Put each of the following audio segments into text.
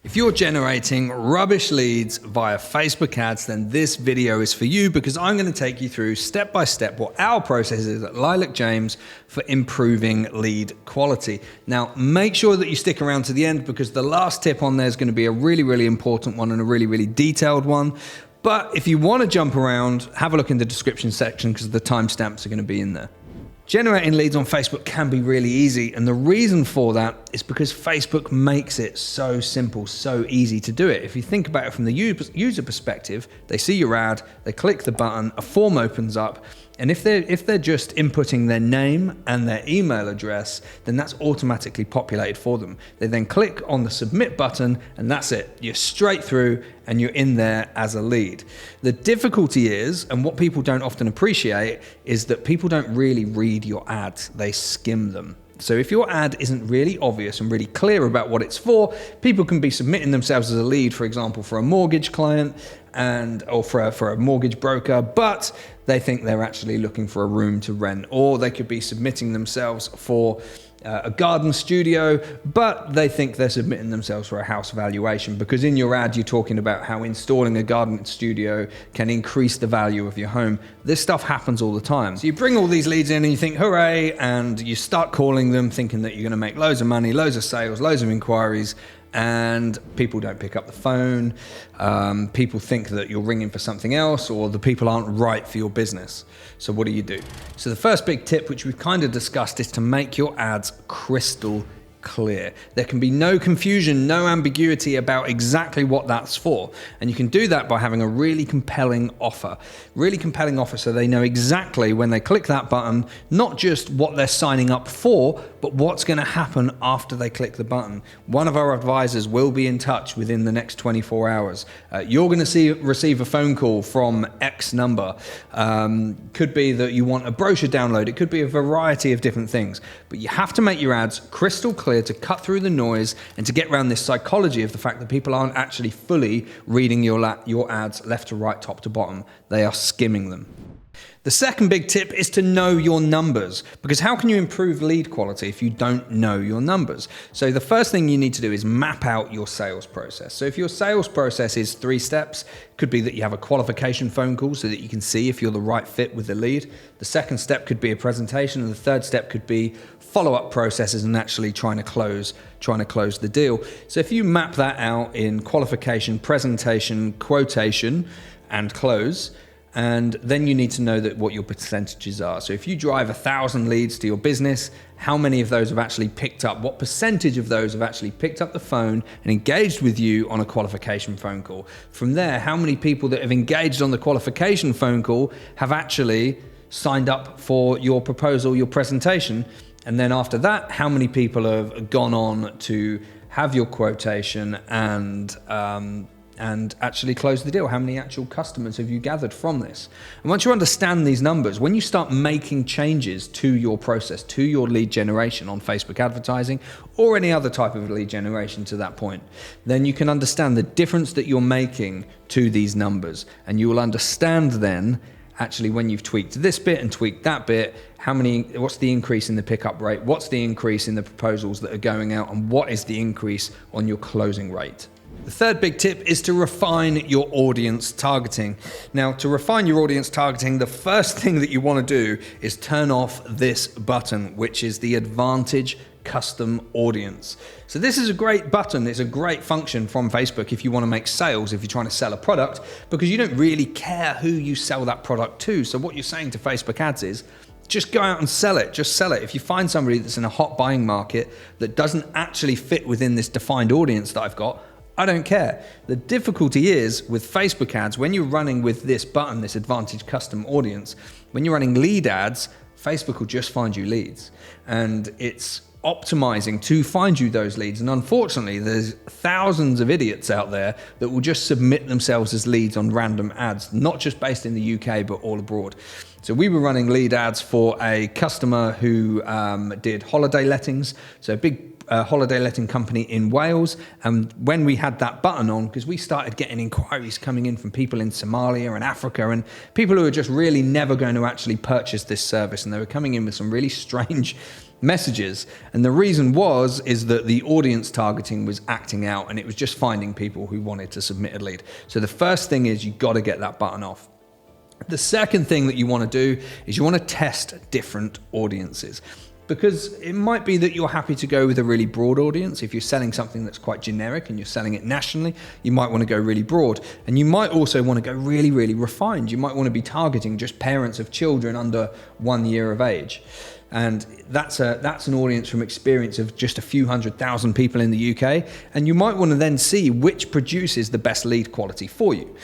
If you're generating rubbish leads via Facebook ads, then this video is for you because I'm going to take you through step by step what our process is at Lilac James for improving lead quality. Now, make sure that you stick around to the end because the last tip on there is going to be a really, really important one and a really, really detailed one. But if you want to jump around, have a look in the description section because the timestamps are going to be in there. Generating leads on Facebook can be really easy, and the reason for that is because Facebook makes it so simple, so easy to do it. If you think about it from the user perspective, they see your ad, they click the button, a form opens up, and if they're just inputting their name and their email address, then that's automatically populated for them. They then click on the submit button, and that's it. You're straight through and you're in there as a lead. The difficulty is, and what people don't often appreciate, is that people don't really read your ads. They skim them. So if your ad isn't really obvious and really clear about what it's for, people can be submitting themselves as a lead, for example, for a mortgage client or for a mortgage broker, but they think they're actually looking for a room to rent, or they could be submitting themselves for a garden studio, but they think they're submitting themselves for a house valuation because in your ad you're talking about how installing a garden studio can increase the value of your home. This stuff happens all the time. So you bring all these leads in and you think, hooray, and you start calling them thinking that you're going to make loads of money, loads of sales, loads of inquiries, and people don't pick up the phone. People think that you're ringing for something else, or the people aren't right for your business. So what do you do? So the first big tip, which we've kind of discussed, is to make your ads crystal clear. There can be no confusion, no ambiguity about exactly what that's for. And you can do that by having a really compelling offer. Really compelling offer so they know exactly when they click that button, not just what they're signing up for, but what's going to happen after they click the button. One of our advisors will be in touch within the next 24 hours. You're going to receive a phone call from X number. Could be that you want a brochure download. It could be a variety of different things. But you have to make your ads crystal clear to cut through the noise and to get around this psychology of the fact that people aren't actually fully reading your ads left to right, top to bottom. They are skimming them. The second big tip is to know your numbers, because how can you improve lead quality if you don't know your numbers? So the first thing you need to do is map out your sales process. So if your sales process is 3 steps, it could be that you have a qualification phone call so that you can see if you're the right fit with the lead. The second step could be a presentation, and the third step could be follow-up processes and actually trying to close the deal. So if you map that out in qualification, presentation, quotation, and close, and then you need to know that what your percentages are. So if you drive 1,000 leads to your business, how many of those have actually picked up? What percentage of those have actually picked up the phone and engaged with you on a qualification phone call? From there, how many people that have engaged on the qualification phone call have actually signed up for your proposal, your presentation? And then after that, how many people have gone on to have your quotation and actually close the deal? How many actual customers have you gathered from this? And once you understand these numbers, when you start making changes to your process, to your lead generation on Facebook advertising or any other type of lead generation to that point, then you can understand the difference that you're making to these numbers. And you will understand then actually when you've tweaked this bit and tweaked that bit, what's the increase in the pickup rate? What's the increase in the proposals that are going out? And what is the increase on your closing rate? The third big tip is to refine your audience targeting. Now, to refine your audience targeting, the first thing that you want to do is turn off this button, which is the Advantage Custom Audience. So this is a great button. It's a great function from Facebook if you want to make sales, if you're trying to sell a product, because you don't really care who you sell that product to. So what you're saying to Facebook ads is, just go out and sell it. Just sell it. If you find somebody that's in a hot buying market that doesn't actually fit within this defined audience that I've got, I don't care. The difficulty is with Facebook ads, when you're running with this button, this Advantage Custom Audience, when you're running lead ads, Facebook will just find you leads. And it's optimizing to find you those leads. And unfortunately, there's thousands of idiots out there that will just submit themselves as leads on random ads, not just based in the UK, but all abroad. So we were running lead ads for a customer who did holiday lettings. So a big holiday letting company in Wales. And when we had that button on, because we started getting inquiries coming in from people in Somalia and Africa and people who are just really never going to actually purchase this service. And they were coming in with some really strange messages. And the reason is that the audience targeting was acting out, and it was just finding people who wanted to submit a lead. So the first thing is you got to get that button off. The second thing that you want to do is you want to test different audiences, because it might be that you're happy to go with a really broad audience. If you're selling something that's quite generic and you're selling it nationally, you might want to go really broad. And you might also want to go really, really refined. You might want to be targeting just parents of children under 1 year of age. And that's an audience from experience of just a few 100,000 people in the UK. And you might want to then see which produces the best lead quality for you.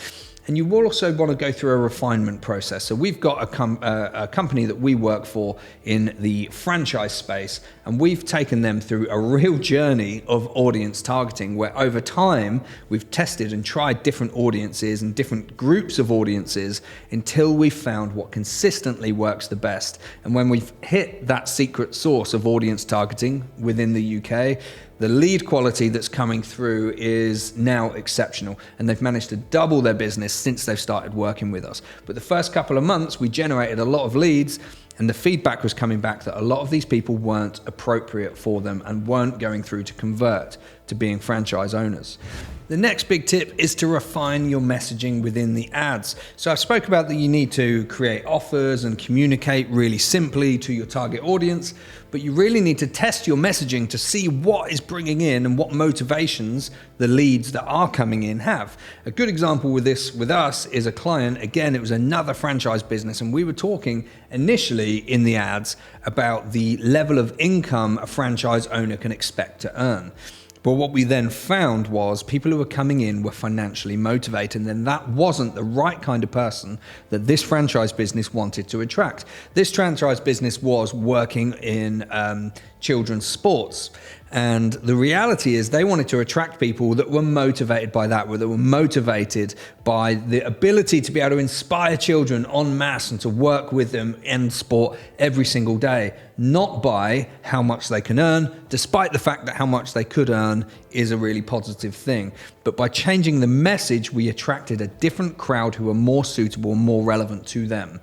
And you will also want to go through a refinement process. So we've got a company that we work for in the franchise space, and we've taken them through a real journey of audience targeting, where over time we've tested and tried different audiences and different groups of audiences until we've found what consistently works the best. And when we've hit that secret sauce of audience targeting within the UK, the lead quality that's coming through is now exceptional, and they've managed to double their business since they've started working with us. But the first couple of months, we generated a lot of leads, and the feedback was coming back that a lot of these people weren't appropriate for them and weren't going through to convert to being franchise owners. The next big tip is to refine your messaging within the ads. So I spoke about that you need to create offers and communicate really simply to your target audience, but you really need to test your messaging to see what is bringing in and what motivations the leads that are coming in have. A good example with us is a client. Again, it was another franchise business, and we were talking initially in the ads about the level of income a franchise owner can expect to earn. But what we then found was people who were coming in were financially motivated, and then that wasn't the right kind of person that this franchise business wanted to attract. This franchise business was working in children's sports. And the reality is they wanted to attract people that were motivated by that, that were motivated by the ability to be able to inspire children en masse and to work with them in sport every single day, not by how much they can earn, despite the fact that how much they could earn is a really positive thing. But by changing the message, we attracted a different crowd who are more suitable and more relevant to them.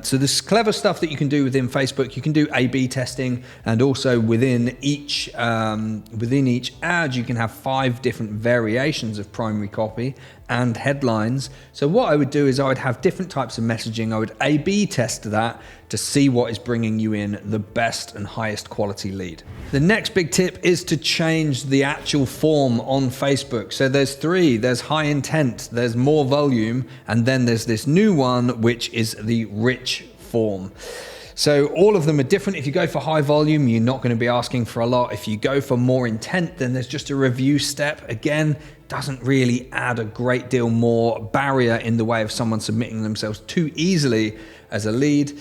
So this clever stuff that you can do within Facebook. You can do A/B testing, and also within each ad, you can have 5 different variations of primary copy and headlines. So what I would do is I would have different types of messaging. I would A/B test that to see what is bringing you in the best and highest quality lead. The next big tip is to change the actual form on Facebook. So there's 3. There's high intent, there's more volume, and then there's this new one, which is the rich form. So all of them are different. If you go for high volume, you're not going to be asking for a lot. If you go for more intent, then there's just a review step. Again, doesn't really add a great deal more barrier in the way of someone submitting themselves too easily as a lead.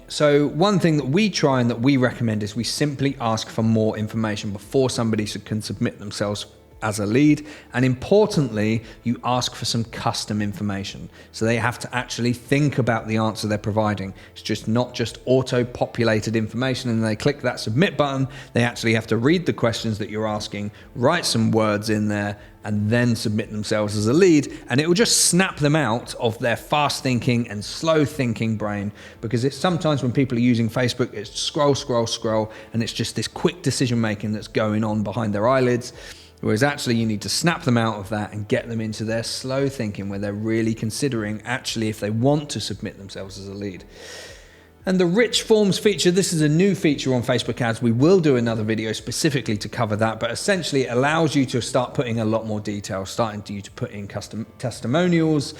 So one thing that we try and that we recommend is we simply ask for more information before somebody can submit themselves as a lead. And importantly, you ask for some custom information. So they have to actually think about the answer they're providing. It's just not just auto-populated information and they click that submit button. They actually have to read the questions that you're asking, write some words in there, and then submit themselves as a lead. And it will just snap them out of their fast thinking and slow thinking brain, because it's sometimes when people are using Facebook, it's scroll, scroll, scroll, and it's just this quick decision making that's going on behind their eyelids. Whereas actually you need to snap them out of that and get them into their slow thinking, where they're really considering actually if they want to submit themselves as a lead. And the rich forms feature, this is a new feature on Facebook ads. We will do another video specifically to cover that, but essentially it allows you to start putting a lot more detail, starting to put in custom testimonials,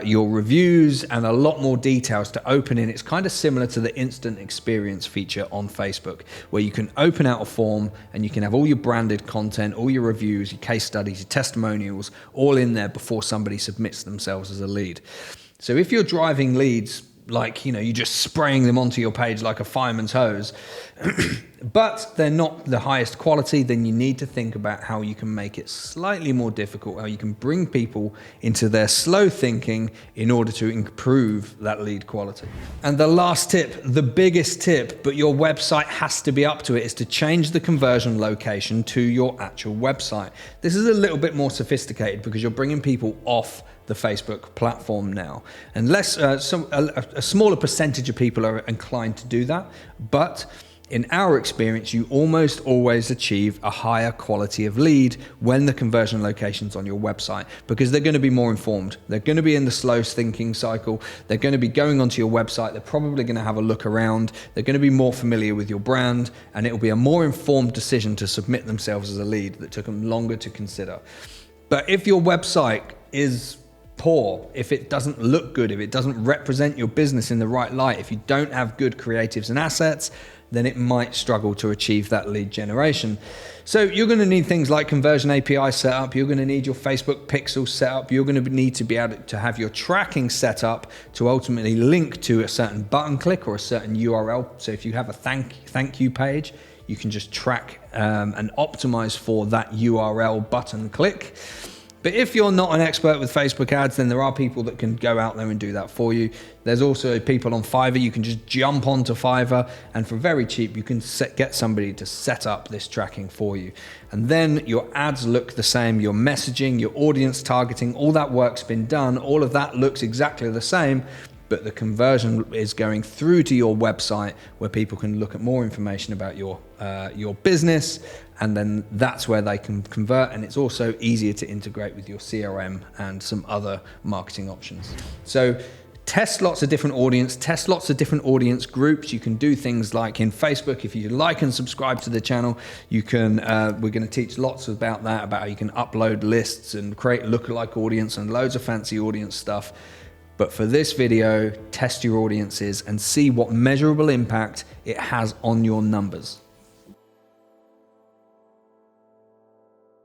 your reviews, and a lot more details to open in. It's kind of similar to the instant experience feature on Facebook, where you can open out a form and you can have all your branded content, all your reviews, your case studies, your testimonials, all in there before somebody submits themselves as a lead. So if you're driving leads, like, you're just spraying them onto your page like a fireman's hose, but they're not the highest quality, then you need to think about how you can make it slightly more difficult, how you can bring people into their slow thinking in order to improve that lead quality. And the last tip, the biggest tip, but your website has to be up to it, is to change the conversion location to your actual website. This is a little bit more sophisticated because you're bringing people off the Facebook platform now. And a smaller percentage of people are inclined to do that, but in our experience, you almost always achieve a higher quality of lead when the conversion location's on your website, because they're going to be more informed. They're going to be in the slow thinking cycle. They're going to be going onto your website. They're probably going to have a look around. They're going to be more familiar with your brand, and it will be a more informed decision to submit themselves as a lead that took them longer to consider. But if your website is poor, if it doesn't look good, if it doesn't represent your business in the right light, if you don't have good creatives and assets, then it might struggle to achieve that lead generation. So you're going to need things like conversion API set up. You're going to need your Facebook pixel set up. You're going to need to be able to have your tracking set up to ultimately link to a certain button click or a certain URL. So if you have a thank you page, you can just track and optimize for that URL button click. But if you're not an expert with Facebook ads, then there are people that can go out there and do that for you. There's also people on Fiverr. You can just jump onto Fiverr, and for very cheap, you can get somebody to set up this tracking for you. And then your ads look the same, your messaging, your audience targeting, all that work's been done. All of that looks exactly the same, but the conversion is going through to your website where people can look at more information about your business, and then that's where they can convert. And it's also easier to integrate with your CRM and some other marketing options. So test lots of different audience, test lots of different audience groups. You can do things like in Facebook, if you like and subscribe to the channel, you can, we're going to teach lots about that, about how you can upload lists and create lookalike audience and loads of fancy audience stuff. But for this video, test your audiences and see what measurable impact it has on your numbers.